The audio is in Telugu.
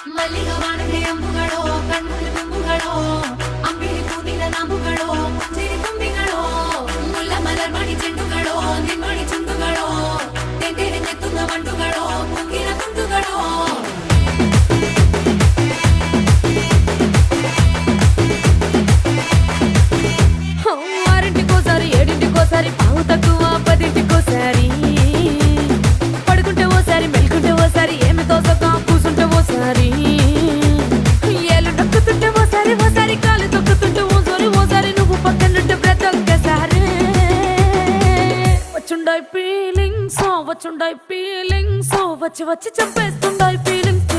ಮಲ್ಲಿಗ ವಾಣದೆ ಅಂಬುಗಳೋ ಕಣ್ಣುಗಳ ತುಂಬುಗಳೋ ಅಂಬಿಳಿ ಹೂವಿನ ನಾಮುಗಳೋ ಮುಂಜಿರಿ ತುಂಬಿಗಳೋ ಮುಲ್ಲ ಮಲರ್ ಮಣಿ ಚೆಂಡುಗಳೋ ನಿಮ್ಮಣಿ ಚುಂಡುಗಳೋ ತೆಂಡೆರೆ ನೆತ್ತುന്ന ಮಂಡುಗಳೋ ಮುಂಗಿನ ತುಂಡುಗಳೋ ఆరింటికోసారి ఏడింటికోసారి పావు తక్కువ పదింటికోసారి పడుకుంటే ఓసారి మెలుకుంటే ఓసారి ఏమి తోసక కూసుంటే ఓసారి ఏళ్ళు నొక్కుతుంటే ఓసారి ఓసారి కాలు తొక్కుతుంటే ఓసారి నువ్వు పక్కనుంటే ప్రతి ఒక్కసారి వచ్చుండాయి ఫీలింగ్స్ వచ్చి వచ్చి చంపేస్తుండాయి ఫీలింగ్స్